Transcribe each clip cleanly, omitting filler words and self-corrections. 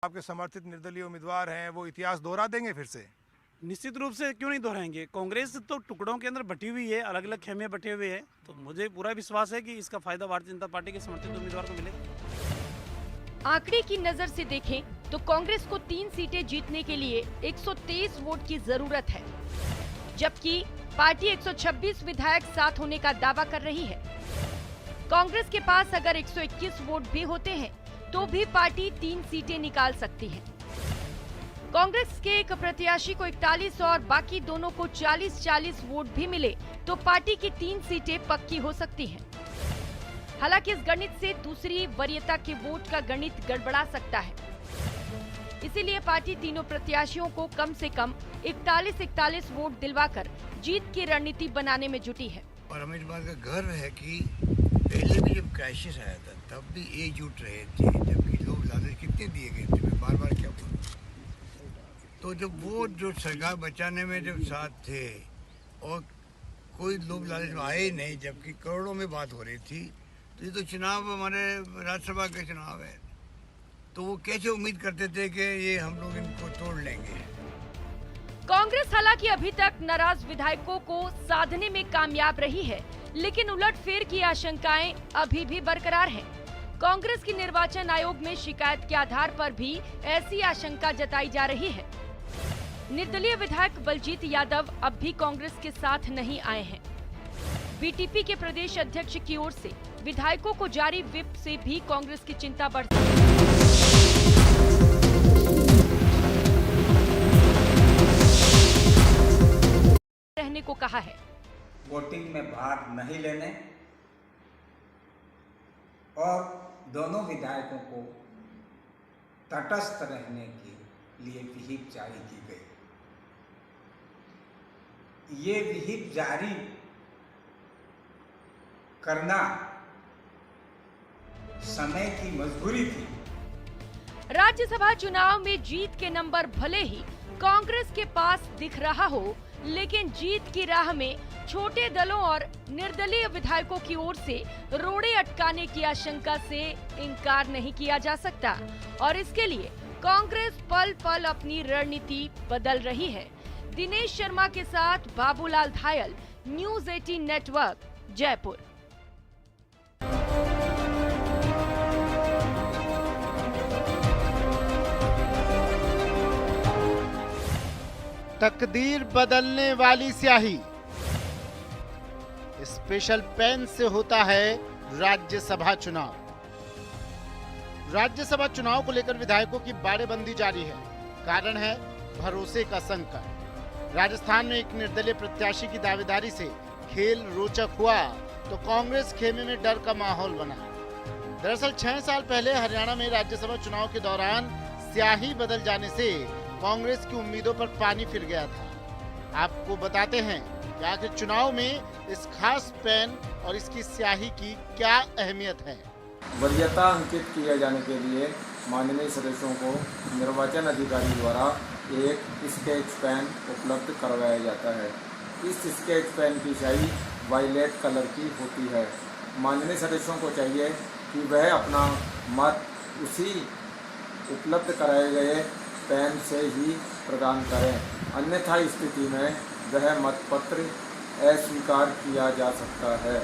आपके समर्थित निर्दलीय उम्मीदवार हैं, वो इतिहास दोहरा देंगे फिर से? निश्चित रूप से क्यों नहीं दोहराएंगे। कांग्रेस तो टुकड़ों के अंदर बटी हुई है, अलग अलग खेमे बटे हुए हैं, तो मुझे पूरा विश्वास है कि इसका फायदा भारतीय जनता पार्टी के समर्थित उम्मीदवार को मिलेगा। आंकड़े की नजर से देखें तो कांग्रेस को 3 सीटें जीतने के लिए 123 वोट की जरूरत है, जबकि पार्टी 126 विधायक साथ होने का दावा कर रही है। कांग्रेस के पास अगर 121 वोट भी होते हैं तो भी पार्टी 3 सीटें निकाल सकती है। कांग्रेस के एक प्रत्याशी को 41 और बाकी दोनों को 40-40 वोट भी मिले तो पार्टी की 3 सीटें पक्की हो सकती हैं। हालांकि इस गणित से दूसरी वरीयता के वोट का गणित गड़बड़ा सकता है, इसीलिए पार्टी तीनों प्रत्याशियों को कम से कम 41-41 वोट दिलवाकर जीत की रणनीति बनाने में जुटी है। और हमें इस बात का गर्व है कि पहले भी जब क्राइसिस आया था तब भी एकजुट रहे थे, जबकि लोग लालच कितने दिए गए थे, मैं बार बार क्या बोलूं। तो जब वो जो सरकार बचाने में जब साथ थे और कोई लोग लालच में आए नहीं, जबकि करोड़ों में बात हो रही थी, तो ये तो चुनाव हमारे राज्यसभा के चुनाव है, तो वो कैसे उम्मीद करते थे कि ये हम लोग इनको तोड़ लेंगे। कांग्रेस हालांकि अभी तक नाराज विधायकों को साधने में कामयाब रही है, लेकिन उलटफेर की आशंकाएं अभी भी बरकरार हैं। कांग्रेस की निर्वाचन आयोग में शिकायत के आधार पर भी ऐसी आशंका जताई जा रही है। निर्दलीय विधायक बलजीत यादव अब भी कांग्रेस के साथ नहीं आए हैं। बीटीपी के प्रदेश अध्यक्ष की ओर से विधायकों को जारी व्हिप से भी कांग्रेस की चिंता बढ़ रहने को कहा है। वोटिंग में भाग नहीं लेने और दोनों विधायकों को तटस्थ रहने के लिए विहिप जारी की गई। ये विहिप जारी करना समय की मजबूरी थी। राज्यसभा चुनाव में जीत के नंबर भले ही कांग्रेस के पास दिख रहा हो, लेकिन जीत की राह में छोटे दलों और निर्दलीय विधायकों की ओर से रोड़े अटकाने की आशंका से इनकार नहीं किया जा सकता और इसके लिए कांग्रेस पल पल अपनी रणनीति बदल रही है। दिनेश शर्मा के साथ बाबूलाल धायल, न्यूज़ 18 नेटवर्क, जयपुर। तकदीर बदलने वाली स्याही, स्पेशल पेन से होता है राज्यसभा चुनाव। राज्यसभा चुनाव को लेकर विधायकों की बाड़ेबंदी जारी है। कारण है भरोसे का संकट। राजस्थान में एक निर्दलीय प्रत्याशी की दावेदारी से खेल रोचक हुआ तो कांग्रेस खेमे में डर का माहौल बना। दरअसल 6 साल पहले हरियाणा में राज्यसभा चुनाव के दौरान स्याही बदल जाने से कांग्रेस की उम्मीदों पर पानी फिर गया था। आपको बताते हैं कि आखिर चुनाव में इस खास पेन और इसकी स्याही की क्या अहमियत है। वरीयता अंकित किए जाने के लिए माननीय सदस्यों को निर्वाचन अधिकारी द्वारा एक स्केच पेन उपलब्ध करवाया जाता है। इस स्केच पेन की स्याही वायलेट कलर की होती है। माननीय सदस्यों को चाहिए कि वह अपना मत उसी उपलब्ध कराए गए पेन से ही प्रदान करें, अन्यथा स्थिति में वह मतपत्र अस्वीकार किया जा सकता है।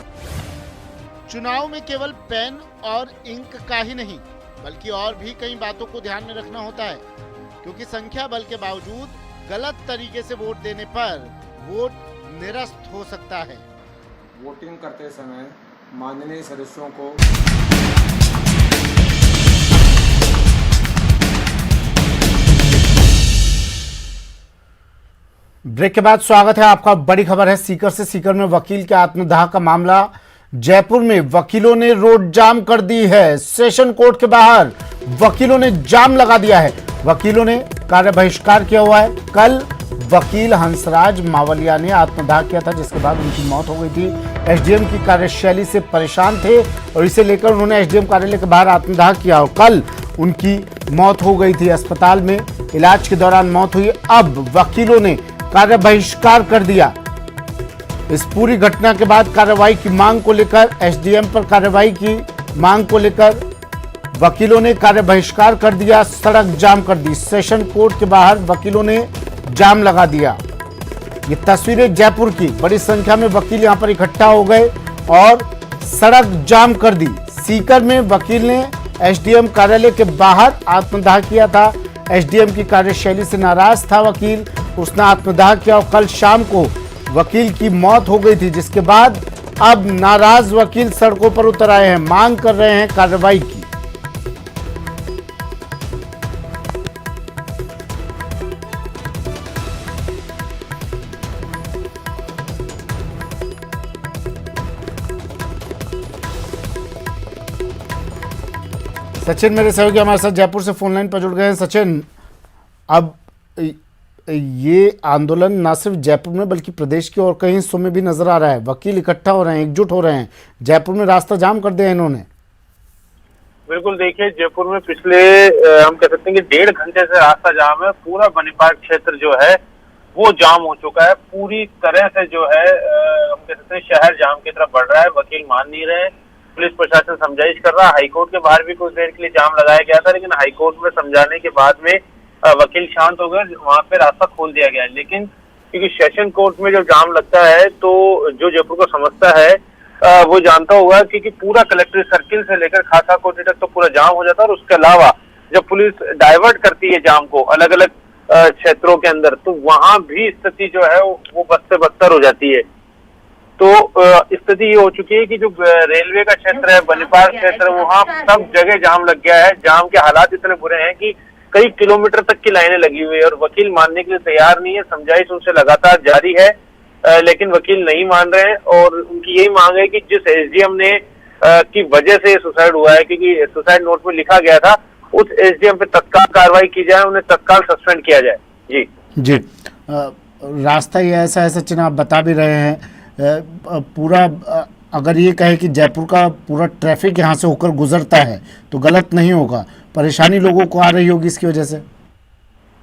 चुनाव में केवल पेन और इंक का ही नहीं, बल्कि और भी कई बातों को ध्यान में रखना होता है, क्योंकि संख्या बल के बावजूद गलत तरीके से वोट देने पर वोट निरस्त हो सकता है। वोटिंग करते समय माननीय सदस्यों को ब्रेक के बाद स्वागत है आपका। बड़ी खबर है सीकर से। सीकर में वकील के आत्मदाह का मामला। जयपुर में वकीलों ने रोड जाम कर दी है। सेशन कोर्ट के बाहर वकीलों ने जाम लगा दिया है। वकीलों ने कार्य बहिष्कार किया हुआ है। कल वकील हंसराज मावलिया ने आत्मदाह किया था, जिसके बाद उनकी मौत हो गई थी। एसडीएम की कार्यशैली से परेशान थे और इसे लेकर उन्होंने एसडीएम कार्यालय के बाहर आत्मदाह किया और कल उनकी मौत हो गई थी। अस्पताल में इलाज के दौरान मौत हुई। अब वकीलों ने कार्य बहिष्कार कर दिया। इस पूरी घटना के बाद कार्रवाई की मांग को लेकर एसडीएम पर कार्रवाई की मांग को लेकर वकीलों ने कार्य बहिष्कार कर दिया, सड़क जाम कर दी। सेशन कोर्ट के बाहर वकीलों ने जाम लगा दिया। ये तस्वीरें जयपुर की, बड़ी संख्या में वकील यहां पर इकट्ठा हो गए और सड़क जाम कर दी। सीकर में वकील ने एसडीएम कार्यालय के बाहर आत्मदाह किया था। एसडीएम की कार्यशैली से नाराज था वकील, उसने आत्मदाह किया और कल शाम को वकील की मौत हो गई थी, जिसके बाद अब नाराज वकील सड़कों पर उतर आए हैं, मांग कर रहे हैं कार्रवाई की। सचिन मेरे सहयोगी हमारे साथ जयपुर से फोन लाइन पर जुड़ गए हैं। सचिन, अब ये आंदोलन न सिर्फ जयपुर में बल्कि प्रदेश के और कई हिस्सों में भी नजर आ रहा है। वकील इकट्ठा हो रहे हैं, एकजुट हो रहे हैं, जयपुर में रास्ता जाम कर दिया इन्होंने। बिल्कुल, देखिए जयपुर में पिछले हम कह सकते हैं कि 1.5 घंटे से रास्ता जाम है। पूरा बनी पार्क क्षेत्र जो है वो जाम हो चुका है। पूरी तरह से जो है हम कह सकते हैं शहर जाम की तरफ बढ़ रहा है। वकील मान नहीं रहे, पुलिस प्रशासन समझाइश कर रहा है। हाईकोर्ट के बाहर भी कुछ देर के लिए जाम लगाया गया था, लेकिन हाईकोर्ट में समझाने के बाद में वकील शांत हो गए, वहां पे रास्ता खोल दिया गया है। लेकिन क्योंकि सेशन कोर्ट में जब जाम लगता है तो जो जयपुर को समझता है वो जानता होगा कि पूरा कलेक्ट्रेट सर्किल से लेकर खासा कोठी तक तो पूरा जाम हो जाता है। और उसके अलावा जब पुलिस डाइवर्ट करती है जाम को अलग अलग क्षेत्रों के अंदर, तो वहां भी स्थिति जो है वो बद से बदतर हो जाती है। तो स्थिति ये हो चुकी है कि जो रेलवे का क्षेत्र है, बनीपाल क्षेत्र, वहाँ सब जगह जाम लग गया है। जाम के हालात इतने बुरे हैं कि कई किलोमीटर तक की लाइनें लगी हुई है और वकील मानने के लिए तैयार नहीं है। समझाइश उनसे लगातार जारी है, लेकिन वकील नहीं मान रहे हैं। और उनकी यही मांग है कि जिस एसडीएम ने की वजह से सुसाइड हुआ है, क्योंकि सुसाइड नोट में लिखा गया था, उस एसडीएम पे तत्काल कार्रवाई की जाए, उन्हें तत्काल सस्पेंड किया जाए। जी जी, रास्ता ये ऐसा है सचिन, आप बता भी रहे हैं पूरा, अगर ये कहे कि जयपुर का पूरा ट्रैफिक यहाँ से होकर गुजरता है तो गलत नहीं होगा। परेशानी लोगों को आ रही होगी इसकी वजह से।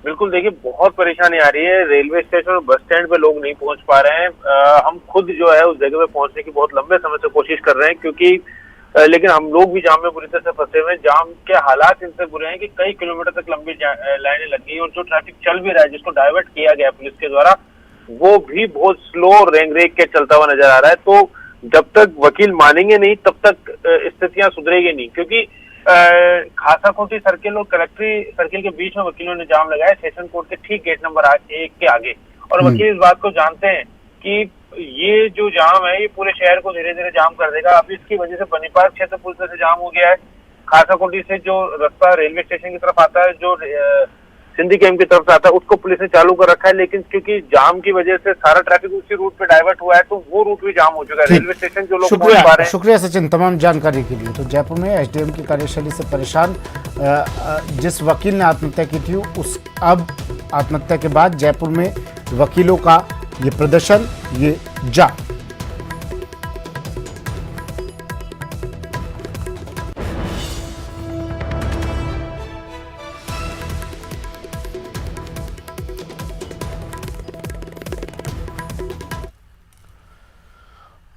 बिल्कुल, देखिए बहुत परेशानी आ रही है। रेलवे स्टेशन और बस स्टैंड पे लोग नहीं पहुंच पा रहे हैं। हम खुद जो है उस जगह पे पहुंचने की बहुत लंबे समय से कोशिश कर रहे हैं, क्योंकि लेकिन हम लोग भी जाम में बुरी तरह से फंसे हुए हैं। जाम के हालात इनसे बुरे हैं कि कई किलोमीटर तक लंबी लाइनें लग गई और जो ट्रैफिक चल भी रहा है, जिसको डाइवर्ट किया गया पुलिस के द्वारा, वो भी बहुत स्लो रेंग रेंग के चलता हुआ नजर आ रहा है। तो जब तक वकील मानेंगे नहीं तब तक स्थितियां सुधरेगी नहीं, क्योंकि खासा कोठी सर्किल और कलेक्ट्री सर्किल के बीच में वकीलों ने जाम लगाया, सेशन कोर्ट के ठीक गेट नंबर 1 के आगे। और वकील इस बात को जानते हैं कि ये जो जाम है ये पूरे शहर को धीरे धीरे जाम कर देगा। अब इसकी वजह से बनीपाल क्षेत्र पूरी तरह से जाम हो गया है। खासा कोठी से जो रास्ता रेलवे स्टेशन की तरफ आता है, जो सिंधी कैंप की तरफ से आता है, उसको पुलिस ने चालू कर रखा है। लेकिन क्योंकि जाम की वजह से सारा ट्रैफिक उसी रूट पे डाइवर्ट हुआ है, तो वो रूट भी जाम हो चुका है। रेलवे स्टेशन जो लोग पहुंच पा रहे हैं। शुक्रिया सचिन तमाम जानकारी के लिए। तो जयपुर में एसडीएम की कार्यशैली से परेशान जिस वकील ने आत्महत्या की थी, उस अब आत्महत्या के बाद जयपुर में वकीलों का ये प्रदर्शन, ये जाम।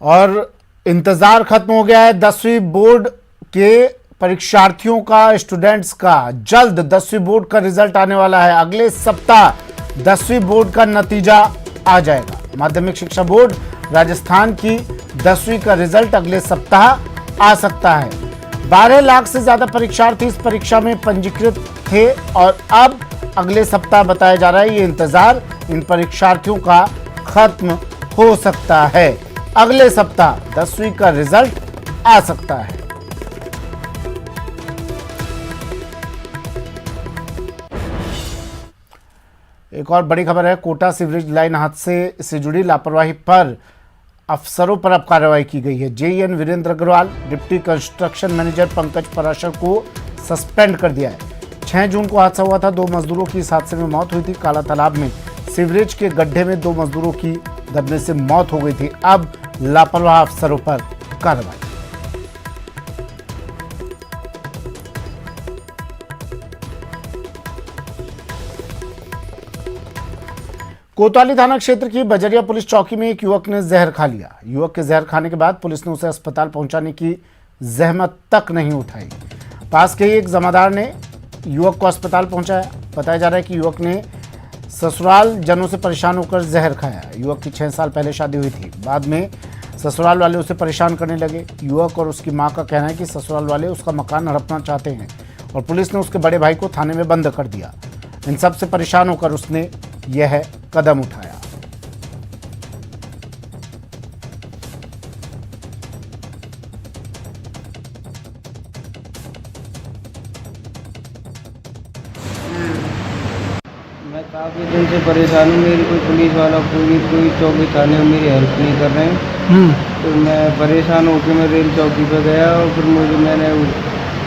और इंतजार खत्म हो गया है 10वीं बोर्ड के परीक्षार्थियों का, स्टूडेंट्स का। जल्द 10वीं बोर्ड का रिजल्ट आने वाला है। अगले सप्ताह 10वीं बोर्ड का नतीजा आ जाएगा। माध्यमिक शिक्षा बोर्ड राजस्थान की 10वीं का रिजल्ट अगले सप्ताह आ सकता है। 12 लाख से ज्यादा परीक्षार्थी इस परीक्षा में पंजीकृत थे और अब अगले सप्ताह बताया जा रहा है ये इंतजार इन परीक्षार्थियों का खत्म हो सकता है। अगले सप्ताह 10वीं का रिजल्ट आ सकता है। एक और बड़ी खबर है, कोटा सीवरेज लाइन हादसे से जुड़ी लापरवाही पर अफसरों पर अब कार्रवाई की गई है। JEN Virendra Agarwal, deputy construction manager Pankaj Parashar को सस्पेंड कर दिया है। 6 जून को हादसा हुआ था, 2 मजदूरों की इस हादसे में मौत हुई थी। काला तालाब में सीवरेज के गड्ढे में 2 मजदूरों की दबने से मौत हो गई थी। अब लापरवाह अफसरों पर कार्रवाई। कोतवाली थाना क्षेत्र की बजरिया पुलिस चौकी में एक युवक ने जहर खा लिया। युवक के जहर खाने के बाद पुलिस ने उसे अस्पताल पहुंचाने की जहमत तक नहीं उठाई। पास के ही एक जमादार ने युवक को अस्पताल पहुंचाया। बताया जा रहा है कि युवक ने ससुराल जनों से परेशान होकर जहर खाया। युवक की 6 साल पहले शादी हुई थी। बाद में ससुराल वाले उसे परेशान करने लगे। युवक और उसकी मां का कहना है कि ससुराल वाले उसका मकान हड़पना चाहते हैं और पुलिस ने उसके बड़े भाई को थाने में बंद कर दिया। इन सब से परेशान होकर उसने यह कदम उठाया। मैं काफ़ी दिन से परेशान हूँ। मेरी कोई पुलिस वाला कोई चौकी थाने में मेरी हेल्प नहीं कर रहे हैं। तो मैं परेशान होकर मैं रेल चौकी पर गया और फिर मैंने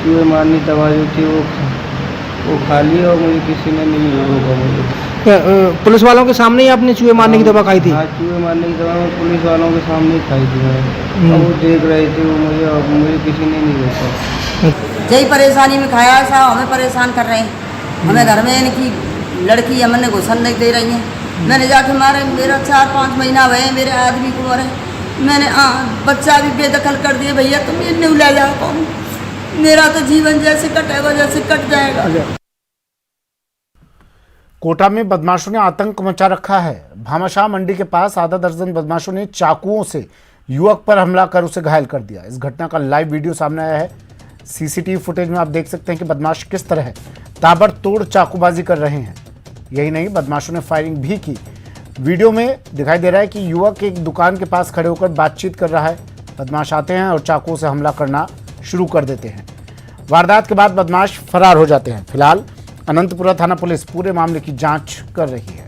चूहे मारनी दवा जो थी वो खा ली और मुझे किसी ने नहीं रोका। मुझे पुलिस वालों के सामने ही आपने चूहे मारने की दवा खाई थी? हाँ, चूहे मारने की दवा मैं पुलिस वालों के सामने ही खाई थी मैं। और वो देख रहे थे वो मुझे किसी ने नहीं रोका। यही परेशानी में खाया ऐसा हमें परेशान कर रहे हैं। हमें घर में इनकी लड़की हमने घुसन नहीं दे रही है। मैंने जाके मारे, मेरा 4-5 महीना हुए, मेरे आदमी को मरे। मैंने बच्चा भी बेदखल कर दिए। भैया तुम ये नहीं ले जाओ, कौन मेरा तो जीवन जैसे कटेगा जैसे कट जाएगा। कोटा में बदमाशों ने आतंक मचा रखा है। भामाशाह मंडी के पास आधा दर्जन बदमाशों ने चाकुओं से युवक पर हमला कर उसे घायल कर दिया। इस घटना का लाइव वीडियो सामने आया है। सीसीटीवी फुटेज में आप देख सकते हैं कि बदमाश किस तरह ताबड़तोड़ चाकूबाजी कर रहे हैं। यही नहीं, बदमाशों ने फायरिंग भी की। वीडियो में दिखाई दे रहा है कि युवक एक दुकान के पास खड़े होकर बातचीत कर रहा है। बदमाश आते हैं और चाकुओं से हमला करना शुरू कर देते हैं। वारदात के बाद बदमाश फरार हो जाते हैं। फिलहाल अनंतपुरा थाना पुलिस पूरे मामले की जांच कर रही है।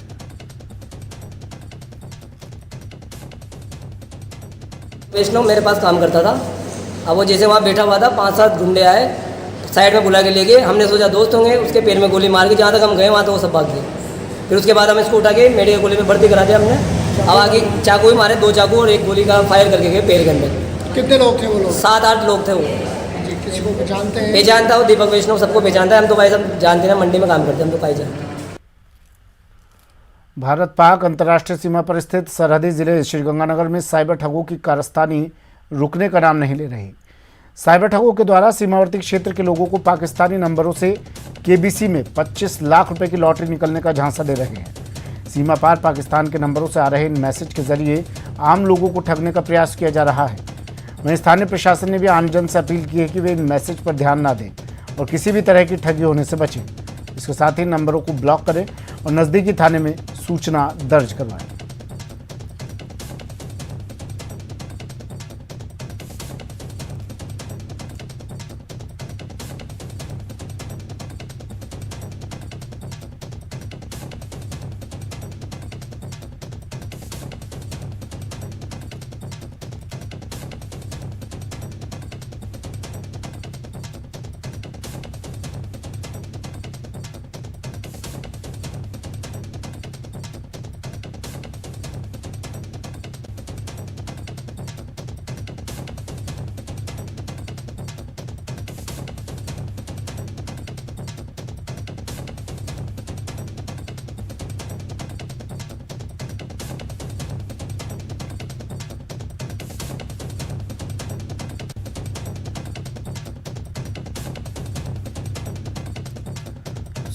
वैष्णव मेरे पास काम करता था। अब वो जैसे वहाँ बैठा हुआ था, 5-7 गुंडे आए, साइड में बुला के ले गए। हमने सोचा दोस्त होंगे, उसके पैर में गोली मार के जहाँ तक हम गए वहाँ तो वो सब भाग गए। फिर उसके बाद हम इसको उठा के मेडिकल कॉलेज में भर्ती करा दिया हमने। अब आगे चाकू ही मारे, 2 चाकू और 1 गोली का फायर करके गए पैर के अंदर। कितने लोग थे वो लोग? 7-8 लोग थे वो। किसी को पहचानते हैं? पहचानता हो, दीपक वैष्णव सबको पहचानता है। हम तो भाई सब जानते हैं, मंडी में काम करते हैं, हम तो भाई जानते हैं। भारत पाक अंतर्राष्ट्रीय सीमा पर स्थित सरहदी जिले श्रीगंगानगर में साइबर ठगों की कारस्तानी रुकने का नाम नहीं ले रही। साइबर ठगों के द्वारा सीमावर्ती क्षेत्र के लोगों को पाकिस्तानी नंबरों से केबीसी में 25 लाख रुपए की लॉटरी निकलने का झांसा दे रहे हैं। सीमा पार पाकिस्तान के नंबरों से आ रहे इन मैसेज के जरिए आम लोगों को ठगने का प्रयास किया जा रहा है। वहीं स्थानीय प्रशासन ने भी आमजन से अपील की है कि वे इन मैसेज पर ध्यान ना दें और किसी भी तरह की ठगी होने से बचें। इसके साथ ही नंबरों को ब्लॉक करें और नज़दीकी थाने में सूचना दर्ज करवाएं।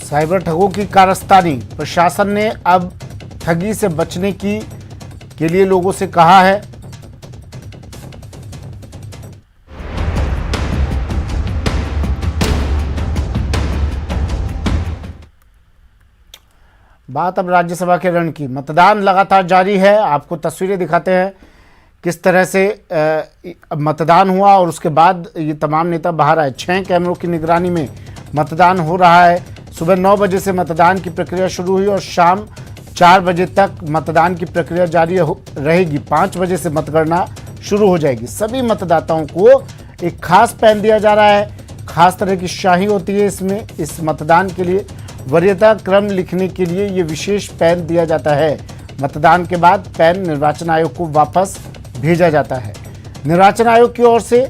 साइबर ठगों की कारस्तानी। प्रशासन ने अब ठगी से बचने के लिए लोगों से कहा है। बात अब राज्यसभा के रण की। मतदान लगातार जारी है। आपको तस्वीरें दिखाते हैं किस तरह से मतदान हुआ और उसके बाद ये तमाम नेता बाहर आए। 6 कैमरों की निगरानी में मतदान हो रहा है। सुबह 9 बजे से मतदान की प्रक्रिया शुरू हुई और शाम 4 बजे तक मतदान की प्रक्रिया जारी रहेगी। 5 बजे से मतगणना शुरू हो जाएगी। सभी मतदाताओं को एक खास पेन दिया जा रहा है। खास तरह की शाही होती है इसमें। इस मतदान के लिए वरीयता क्रम लिखने के लिए ये विशेष पेन दिया जाता है। मतदान के बाद पेन निर्वाचन आयोग को वापस भेजा जाता है। निर्वाचन आयोग की ओर से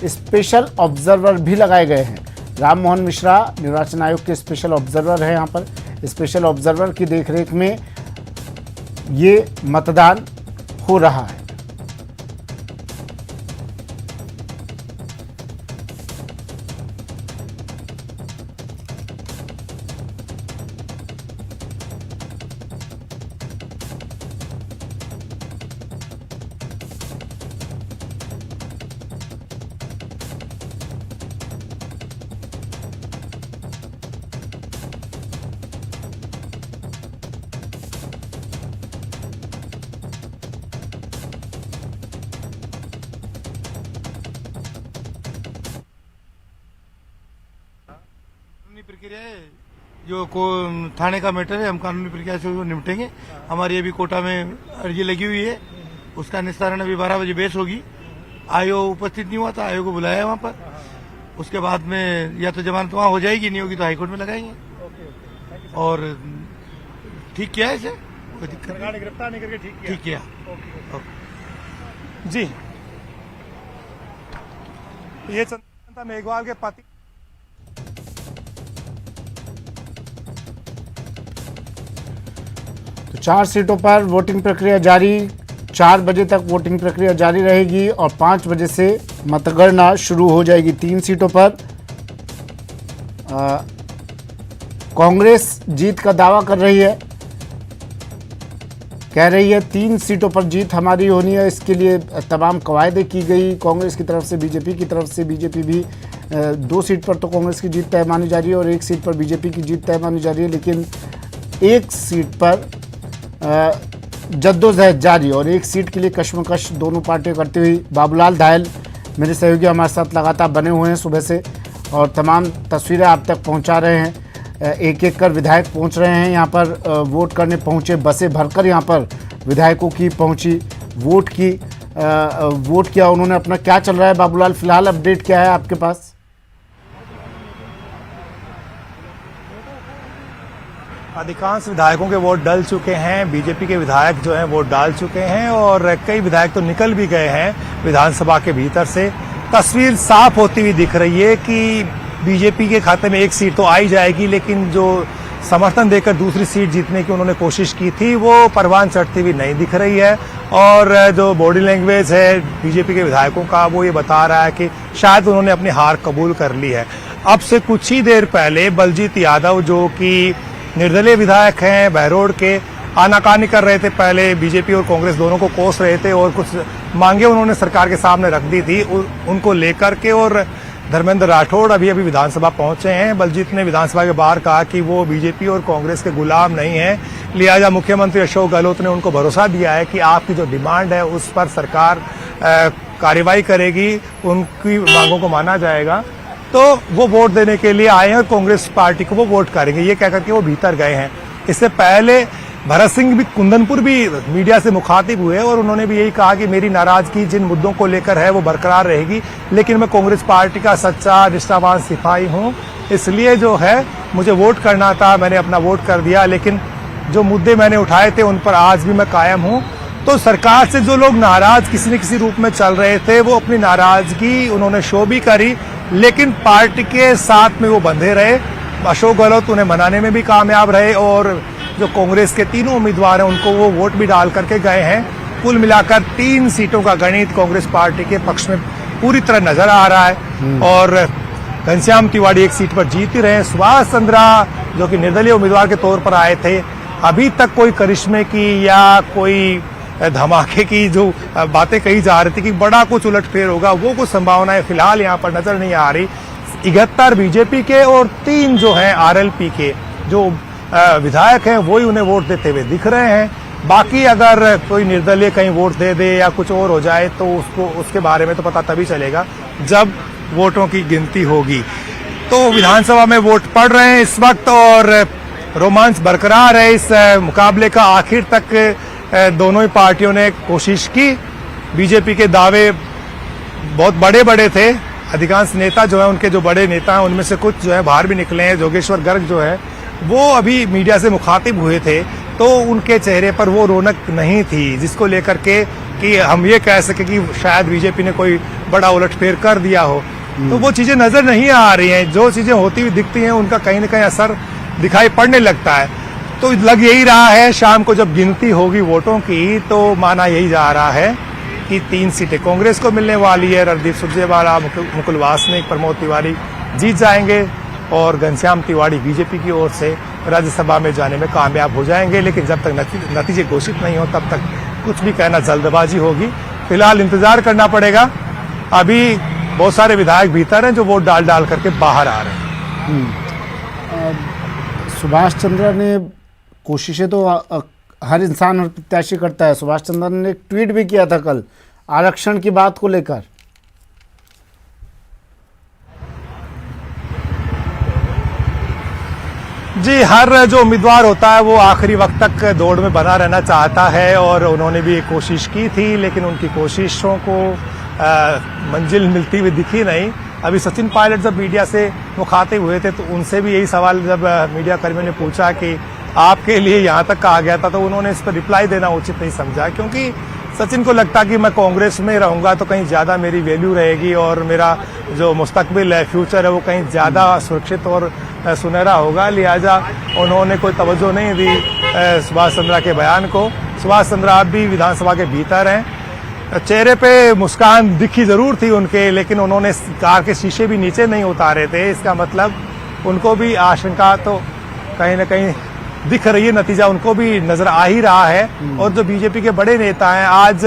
स्पेशल ऑब्जर्वर भी लगाए गए हैं। राम मोहन मिश्रा निर्वाचन आयोग के स्पेशल ऑब्जर्वर हैं। यहाँ पर स्पेशल ऑब्जर्वर की देखरेख में ये मतदान हो रहा है। कानूनी प्रक्रिया है, जो थाने का मैटर है, हम कानूनी प्रक्रिया से निपटेंगे। हमारी अभी कोटा में अर्जी लगी हुई है, उसका निस्तारण अभी 12 बजे बहस होगी। आयोग उपस्थित नहीं हुआ था, आयोग को बुलाया है वहाँ पर। उसके बाद में या तो जमानत वहाँ हो जाएगी, नहीं होगी तो हाईकोर्ट में लगाएंगे। और ठीक किया है इसे, कोई दिक्कत सरकार ने गिरफ्तार नहीं करके ठीक किया। जी, ये चंदा मेघवाल के पति तो 4 सीटों पर वोटिंग प्रक्रिया जारी। 4 बजे तक वोटिंग प्रक्रिया जारी रहेगी और 5 बजे से मतगणना शुरू हो जाएगी। 3 सीटों पर कांग्रेस जीत का दावा कर रही है, कह रही है 3 सीटों पर जीत हमारी होनी है। इसके लिए तमाम कवायदे की गई कांग्रेस की तरफ से, बीजेपी की तरफ से। बीजेपी भी 2 सीट पर तो कांग्रेस की जीत तय मानी जा रही है और 1 सीट पर बीजेपी की जीत तय मानी जा रही है, लेकिन 1 सीट पर जद्दोजहद जारी और 1 सीट के लिए कश्मकश दोनों पार्टियां करती हुई। बाबूलाल धायल मेरे सहयोगी हमारे साथ लगातार बने हुए हैं सुबह से और तमाम तस्वीरें आप तक पहुंचा रहे हैं। एक एक कर विधायक पहुंच रहे हैं यहाँ पर, वोट करने पहुंचे, बसें भरकर यहाँ पर विधायकों की पहुंची, वोट किया उन्होंने। अपना क्या चल रहा है बाबूलाल, फिलहाल अपडेट क्या है आपके पास? अधिकांश विधायकों के वोट डल चुके हैं। बीजेपी के विधायक जो हैं वोट डाल चुके हैं और कई विधायक तो निकल भी गए हैं विधानसभा के भीतर से। तस्वीर साफ होती हुई दिख रही है कि बीजेपी के खाते में 1 सीट तो आई जाएगी, लेकिन जो समर्थन देकर दूसरी सीट जीतने की उन्होंने कोशिश की थी वो परवान चढ़ती हुई नहीं दिख रही है। और जो बॉडी लैंग्वेज है बीजेपी के विधायकों का वो ये बता रहा है कि शायद उन्होंने अपनी हार कबूल कर ली है। अब से कुछ ही देर पहले बलजीत यादव, जो कि निर्दलीय विधायक हैं बहरोड के, आनाकानी कर रहे थे। पहले बीजेपी और कांग्रेस दोनों को कोस रहे थे और कुछ मांगे उन्होंने सरकार के सामने रख दी थी उनको लेकर के। और धर्मेंद्र राठौड़ अभी विधानसभा पहुंचे हैं। बलजीत ने विधानसभा के बाहर कहा कि वो बीजेपी और कांग्रेस के गुलाम नहीं है, लिहाजा मुख्यमंत्री अशोक गहलोत ने उनको भरोसा दिया है कि आपकी जो डिमांड है उस पर सरकार कार्रवाई करेगी, उनकी मांगों को माना जाएगा। तो वो वोट देने के लिए आए हैं और कांग्रेस पार्टी को वो वोट करेंगे, ये कहकर के वो भीतर गए हैं। इससे पहले भरत सिंह भी कुंदनपुर भी मीडिया से मुखातिब हुए और उन्होंने भी यही कहा कि मेरी नाराजगी जिन मुद्दों को लेकर है वो बरकरार रहेगी, लेकिन मैं कांग्रेस पार्टी का सच्चा निष्ठावान सिपाही हूं, इसलिए जो है मुझे वोट करना था, मैंने अपना वोट कर दिया, लेकिन जो मुद्दे मैंने उठाए थे उन पर आज भी मैं कायम हूं। तो सरकार से जो लोग नाराज किसी न किसी रूप में चल रहे थे वो अपनी नाराजगी उन्होंने शो भी करी, लेकिन पार्टी के साथ में वो बंधे रहे। अशोक गहलोत उन्हें मनाने में भी कामयाब रहे और जो कांग्रेस के तीनों उम्मीदवार हैं उनको वो वोट भी डाल करके गए हैं। कुल मिलाकर 3 सीटों का गणित कांग्रेस पार्टी के पक्ष में पूरी तरह नजर आ रहा है। और घनश्याम तिवारी 1 सीट पर जीत ही रहे हैं। सुभाष चंद्रा जो कि निर्दलीय उम्मीदवार के तौर पर आए थे, अभी तक कोई करिश्मे की या कोई धमाके की जो बातें कही जा रही थी कि बड़ा कुछ उलटफेर होगा, वो कुछ संभावनाएं फिलहाल यहाँ पर नजर नहीं आ रही। 71 बीजेपी के और 3 जो हैं आरएलपी के जो विधायक हैं वही उन्हें वोट देते हुए दिख रहे हैं। बाकी अगर कोई निर्दलीय कहीं वोट दे दे या कुछ और हो जाए तो उसके बारे में तो पता तभी चलेगा जब वोटों की गिनती होगी। तो विधानसभा में वोट पड़ रहे हैं इस वक्त और रोमांच बरकरार है इस मुकाबले का। आखिर तक दोनों ही पार्टियों ने कोशिश की। बीजेपी के दावे बहुत बड़े बड़े थे, अधिकांश नेता जो है उनके जो बड़े नेता हैं उनमें से कुछ जो है बाहर भी निकले हैं। जोगेश्वर गर्ग जो है वो अभी मीडिया से मुखातिब हुए थे तो उनके चेहरे पर वो रौनक नहीं थी जिसको लेकर के कि हम ये कह सके कि शायद बीजेपी ने कोई बड़ा उलटफेर कर दिया हो। तो वो चीजें नजर नहीं आ रही हैं। जो चीजें होती हुई दिखती हैं उनका कहीं ना कहीं असर दिखाई पड़ने लगता है। तो लग यही रहा है शाम को जब गिनती होगी वोटों की तो माना यही जा रहा है कि 3 सीटें कांग्रेस को मिलने वाली है। रणदीप सुरजेवाला, मुकुल वासनिक, प्रमोद तिवारी जीत जाएंगे और घनश्याम तिवारी बीजेपी की ओर से राज्यसभा में जाने में कामयाब हो जाएंगे। लेकिन जब तक नतीजे घोषित नहीं हो तब तक कुछ भी कहना जल्दबाजी होगी। फिलहाल इंतजार करना पड़ेगा। अभी बहुत सारे विधायक भीतर हैं जो वोट डाल करके बाहर आ रहे हैं। सुभाष चंद्र ने कोशिशें तो हर इंसान हर प्रत्याशी करता है। सुभाष चंद्र ने एक ट्वीट भी किया था कल आरक्षण की बात को लेकर। जी, हर जो उम्मीदवार होता है वो आखिरी वक्त तक दौड़ में बना रहना चाहता है और उन्होंने भी एक कोशिश की थी, लेकिन उनकी कोशिशों को मंजिल मिलती हुई दिखी नहीं। अभी सचिन पायलट जब मीडिया से मुखातिब हुए थे तो उनसे भी यही सवाल जब मीडिया कर्मियों ने पूछा कि आपके लिए यहाँ तक कहा गया था, तो उन्होंने इस पर रिप्लाई देना उचित नहीं समझा, क्योंकि सचिन को लगता कि मैं कांग्रेस में रहूंगा तो कहीं ज्यादा मेरी वैल्यू रहेगी और मेरा जो मुस्तकबिल है, फ्यूचर है, वो कहीं ज्यादा सुरक्षित और सुनहरा होगा। लिहाजा उन्होंने कोई तवज्जो नहीं दी सुभाष चंद्रा के बयान को। सुभाष चंद्रा अब भी विधानसभा के भीतर हैं, चेहरे पे मुस्कान दिखी जरूर थी उनके, लेकिन उन्होंने कार के शीशे भी नीचे नहीं उतारे थे। इसका मतलब उनको भी आशंका तो कहीं ना कहीं दिख रही है, नतीजा उनको भी नजर आ ही रहा है। और जो बीजेपी के बड़े नेता हैं आज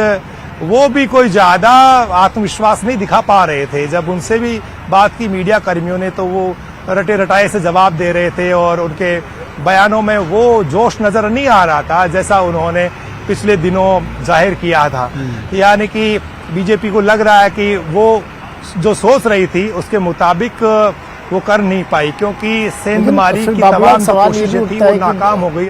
वो भी कोई ज्यादा आत्मविश्वास नहीं दिखा पा रहे थे। जब उनसे भी बात की मीडिया कर्मियों ने तो वो रटे रटाए से जवाब दे रहे थे और उनके बयानों में वो जोश नजर नहीं आ रहा था जैसा उन्होंने पिछले दिनों जाहिर किया था। यानी कि बीजेपी को लग रहा है कि वो जो सोच रही थी उसके मुताबिक वो कर नहीं पाई, क्योंकि सेंधमारी की तमाम कोशिशें थी वो नाकाम हो गई।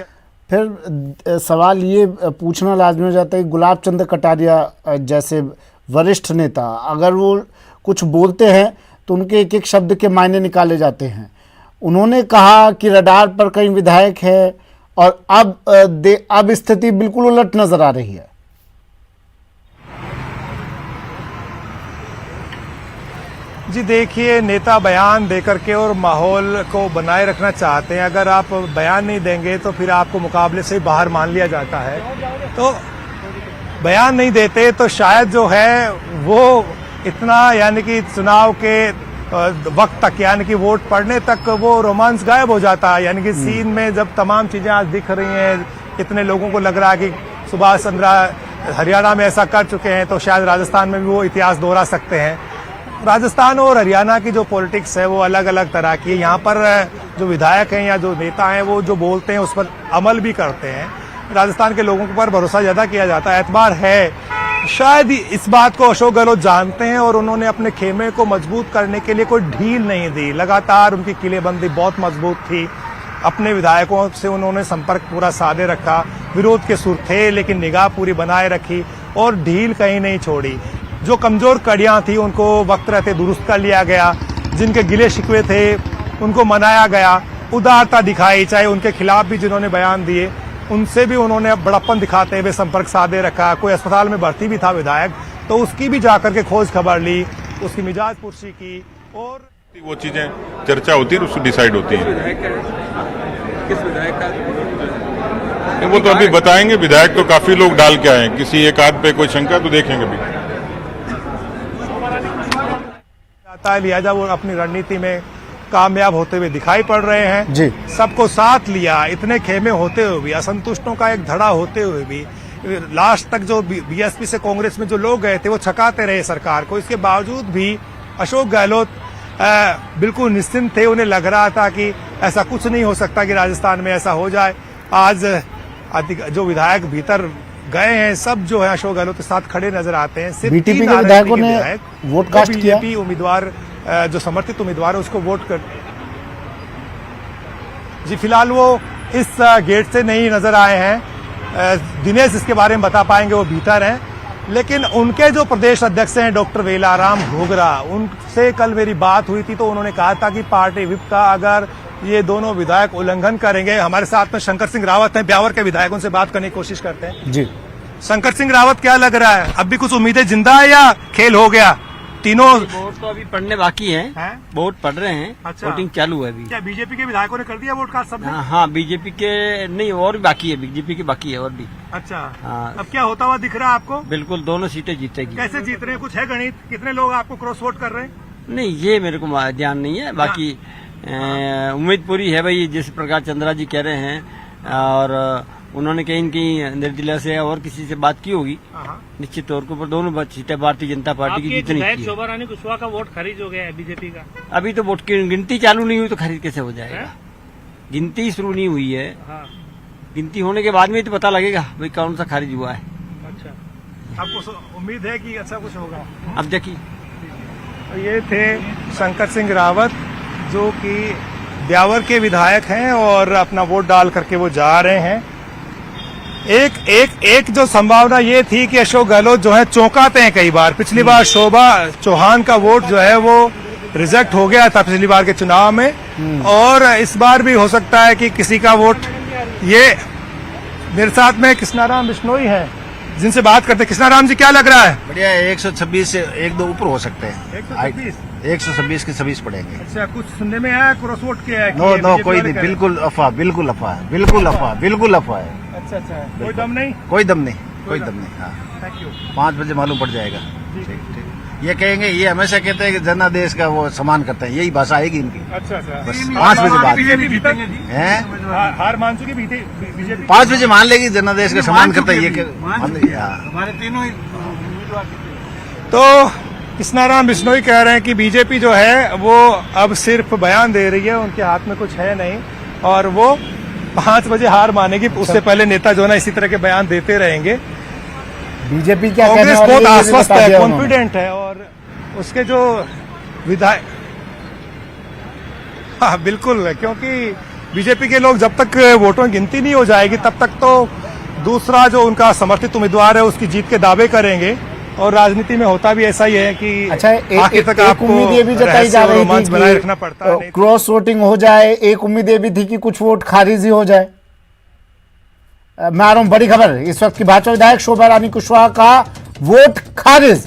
फिर सवाल ये पूछना लाजमी हो जाता है कि गुलाब चंद कटारिया जैसे वरिष्ठ नेता अगर वो कुछ बोलते हैं तो उनके एक एक शब्द के मायने निकाले जाते हैं। उन्होंने कहा कि रडार पर कई विधायक है और अब स्थिति बिल्कुल उलट नजर आ रही है। जी देखिए, नेता बयान देकर के और माहौल को बनाए रखना चाहते हैं। अगर आप बयान नहीं देंगे तो फिर आपको मुकाबले से बाहर मान लिया जाता है। तो बयान नहीं देते तो शायद जो है वो इतना, यानी कि चुनाव के वक्त तक, यानी कि वोट पड़ने तक वो रोमांस गायब हो जाता है। यानी कि सीन में जब तमाम चीजें आज दिख रही हैं, इतने लोगों को लग रहा है कि सुभाष चंद्रा हरियाणा में ऐसा कर चुके हैं तो शायद राजस्थान में भी वो इतिहास दोहरा सकते हैं। राजस्थान और हरियाणा की जो पॉलिटिक्स है वो अलग अलग तरह की है। यहाँ पर जो विधायक हैं या जो नेता हैं वो जो बोलते हैं उस पर अमल भी करते हैं। राजस्थान के लोगों पर भरोसा ज्यादा किया जाता है, एतबार है। शायद इस बात को अशोक गहलोत जानते हैं और उन्होंने अपने खेमे को मजबूत करने के लिए कोई ढील नहीं दी। लगातार उनकी किलेबंदी बहुत मजबूत थी। अपने विधायकों से उन्होंने संपर्क पूरा साधे रखा। विरोध के सुर थे लेकिन निगाह पूरी बनाए रखी और ढील कहीं नहीं छोड़ी। जो कमजोर कड़ियां थी उनको वक्त रहते दुरुस्त कर लिया गया। जिनके गिले शिकवे थे उनको मनाया गया। उदारता दिखाई, चाहे उनके खिलाफ भी जिन्होंने बयान दिए उनसे भी उन्होंने बड़प्पन दिखाते हुए संपर्क साधे रखा। कोई अस्पताल में भर्ती भी था विधायक तो उसकी भी जाकर के खोज खबर ली, उसकी मिजाज पुरसी की और वो चीजें चर्चा होती है, उसको डिसाइड होती है। किस विधायक का? वो तो अभी बताएंगे। विधायक तो काफी लोग डाल के आए हैं, किसी एक आध पे कोई शंका तो देखेंगे अभी। लिहाजा वो अपनी रणनीति में कामयाब होते हुए दिखाई पड़ रहे हैं जी। सबको साथ लिया, इतने खेमे होते हुए भी, असंतुष्टों का एक धड़ा होते हुए भी, लास्ट तक जो बीएसपी से कांग्रेस में जो लोग गए थे वो छकाते रहे सरकार को। इसके बावजूद भी अशोक गहलोत बिल्कुल निश्चिंत थे। उन्हें लग रहा था कि ऐसा कुछ नहीं हो सकता कि राजस्थान में ऐसा हो जाए। आज जो विधायक भीतर गए हैं सब जो है अशोक गहलोत के साथ खड़े नजर आते हैं। सिर्फ बीटीपी के विधायकों ने वोट कास्ट किया। बीजेपी उम्मीदवार जो समर्थित उम्मीदवार है उसको वोट कर जी फिलहाल वो इस गेट से नहीं नजर आए हैं। दिनेश इसके बारे में बता पाएंगे, वो भीतर हैं। लेकिन उनके जो प्रदेश अध्यक्ष हैं डॉक्टर वेलाराम घोगरा, उनसे कल मेरी बात हुई थी तो उन्होंने कहा था कि पार्टी विप का अगर ये दोनों विधायक उल्लंघन करेंगे। हमारे साथ में शंकर सिंह रावत हैं, ब्यावर के विधायक, उनसे बात करने की कोशिश करते हैं जी। शंकर सिंह रावत, क्या लग रहा है, अब भी कुछ उम्मीदें जिंदा है या खेल हो गया? तीनों वोट तो अभी पढ़ने बाकी है, वोट पढ़ रहे हैं। अच्छा। वोटिंग चालू है अभी। क्या बीजेपी के विधायकों ने कर दिया वोट कास्ट सबने? हाँ, बीजेपी के नहीं, और भी बाकी है, बीजेपी की बाकी है और भी। अच्छा। हाँ। अब क्या होता हुआ दिख रहा है आपको? बिल्कुल, दोनों सीटें जीतेगी। कैसे जीत रहे हैं, कुछ है गणित? कितने लोग आपको क्रॉस वोट कर रहे हैं? नहीं, ये मेरे को ध्यान नहीं है। बाकी उम्मीद पूरी है भाई, जिस प्रकार चंद्रा जी कह रहे हैं और उन्होंने कहीं कहीं निर्दलीय से और किसी से बात की होगी, निश्चित तौर पर दोनों सीटें भारतीय जनता पार्टी की जितनी की। शोभा रानी कुशवाहा का वोट खरीद हो गया है बीजेपी का। अभी तो वोट की गिनती चालू नहीं हुई तो खरीद कैसे हो जाएगा? गिनती शुरू नहीं हुई है। गिनती होने के बाद में तो पता लगेगा भाई कौन सा खारिज हुआ है। अच्छा, आपको उम्मीद है कि अच्छा कुछ होगा? अब देखिए, ये थे शंकर सिंह रावत जो कि ब्यावर के विधायक हैं और अपना वोट डाल करके वो जा रहे हैं। एक जो संभावना ये थी कि अशोक गहलोत जो है चौंकाते हैं कई बार। पिछली बार शोभा चौहान का वोट जो है वो रिजेक्ट हो गया था पिछली बार के चुनाव में, और इस बार भी हो सकता है कि किसी का वोट। ये मेरे साथ में कृष्णाराम बिश्नोई हैं जिनसे बात करते हैं। कृष्णाराम जी, क्या लग रहा है? बढ़िया है, 126 से 1-2 ऊपर हो सकते हैं। 126 के 26 पड़ेंगे। अच्छा, कुछ सुनने में आया क्रॉस वोट किया है? नो कोई नहीं, बिल्कुल अफवाह, बिल्कुल अफवाह है, बिल्कुल अफवाह है। अच्छा, कोई दम नहीं? कोई दम नहीं। हाँ, थैंक यू। 5 बजे मालूम पड़ जाएगा। ठीक। ये कहेंगे, ये हमेशा कहते हैं कि जनादेश का वो सम्मान करते हैं, यही भाषा आएगी इनकी। अच्छा। बस 5 बजे बाद हैं, हार मान चुकी बीजेपी। 5 बजे मान लेगी, जनादेश का सम्मान करते हैं। ये हमारे तीनों ही तो कृष्णाराम बिश्नोई कह रहे हैं कि बीजेपी जो है वो अब सिर्फ बयान दे रही है, उनके हाथ में कुछ है नहीं, और वो 5 बजे हार मानेगी। उससे पहले नेता जो है ना इसी तरह के बयान देते रहेंगे। बीजेपी क्या कांग्रेस बहुत आश्वस्त है, कॉन्फिडेंट है, और उसके जो विधायक, हाँ बिल्कुल, क्योंकि बीजेपी के लोग जब तक वोटों की गिनती नहीं हो जाएगी तब तक तो दूसरा जो उनका समर्थित उम्मीदवार है उसकी जीत के दावे करेंगे, और राजनीति में होता भी ऐसा ही है कि अच्छा, आखिर तक एक उम्मीद ये भी जताई जा रही थी बनाए रखना पड़ता है। क्रॉस वोटिंग हो जाए, एक उम्मीद ये भी थी कि कुछ वोट खारिज ही हो जाए। मैं आ रहा हूं, बड़ी खबर इस वक्त की। भाजपा विधायक शोभा रानी कुशवाहा का वोट खारिज।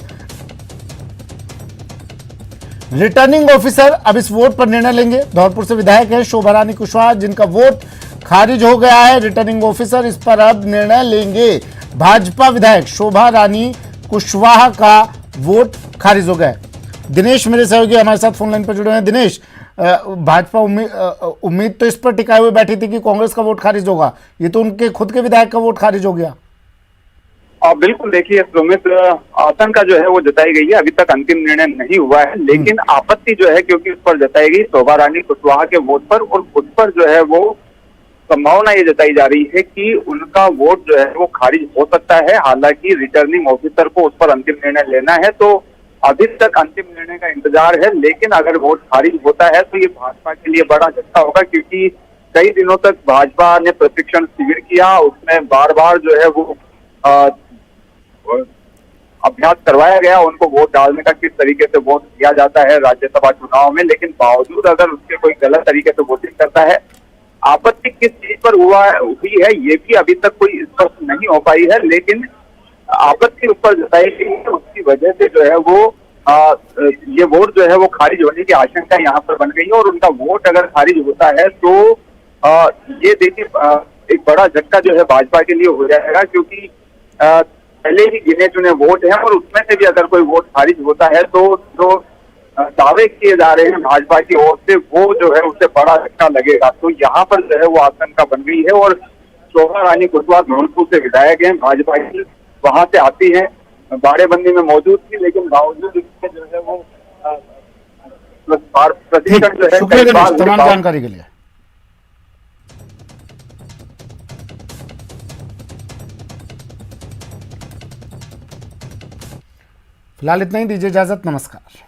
रिटर्निंग ऑफिसर अब इस वोट पर निर्णय लेंगे। धौलपुर से विधायक है शोभा रानी कुशवाहा, जिनका वोट खारिज हो गया है। रिटर्निंग ऑफिसर इस पर अब निर्णय लेंगे। भाजपा विधायक शोभा रानी कुशवाहा का वोट खारिज हो गया। दिनेश मेरे सहयोगी हमारे साथ फोन लाइन पर जुड़े हैं। दिनेश, भाजपा उम्मीद तो इस पर टिकाए हुए बैठी थी कि कांग्रेस का वोट खारिज होगा, ये तो उनके खुद के विधायक का वोट खारिज हो गया। बिल्कुल, देखिए सुमित, आशंका जो है वो जताई गई है, अभी तक अंतिम निर्णय नहीं हुआ है, लेकिन आपत्ति जो है क्योंकि उस पर जताई गई शोभा रानी कुशवाहा के वोट पर, और उस पर जो है वो संभावना ये जताई जा रही है कि उनका वोट जो है वो खारिज हो सकता है। हालांकि रिटर्निंग ऑफिसर को उस पर अंतिम निर्णय लेना है, तो अभी तक अंतिम निर्णय का इंतजार है। लेकिन अगर वोट खारिज होता है तो ये भाजपा के लिए बड़ा झटका होगा, क्योंकि कई दिनों तक भाजपा ने प्रशिक्षण शिविर किया, उसमें बार बार जो है वो अभ्यास करवाया गया उनको वोट डालने का, किस तरीके से वोट दिया जाता है राज्यसभा चुनाव में। लेकिन बावजूद अगर उसके कोई गलत तरीके से वोटिंग करता है, आपत्ति किस चीज पर हुई है ये भी अभी तक कोई स्पष्ट नहीं हो पाई है, लेकिन आपत्ति उस पर जताई गई है। उसकी वजह से जो है वो ये वोट जो है वो खारिज होने की आशंका यहाँ पर बन गई है, और उनका वोट अगर खारिज होता है तो ये देखिए एक बड़ा झटका जो है भाजपा के लिए हो जाएगा, क्योंकि पहले ही गिने चुने वोट हैं, और उसमें से भी अगर कोई वोट खारिज होता है तो जो दावे किए जा रहे हैं भाजपा की ओर से वो जो है उससे बड़ा झटका लगेगा। तो यहाँ पर जो है वो आशंका बन गई है, और शोभा रानी कुशवाहा धौलपुर से विधायक हैं, भाजपा की वहां से आती हैं, बाड़ेबंदी में मौजूद थी, लेकिन बावजूद इसके जो है वो प्रशिक्षण जो है तमाम जानकारी के लिए। फिलहाल इतना ही, दीजिए इजाजत, नमस्कार।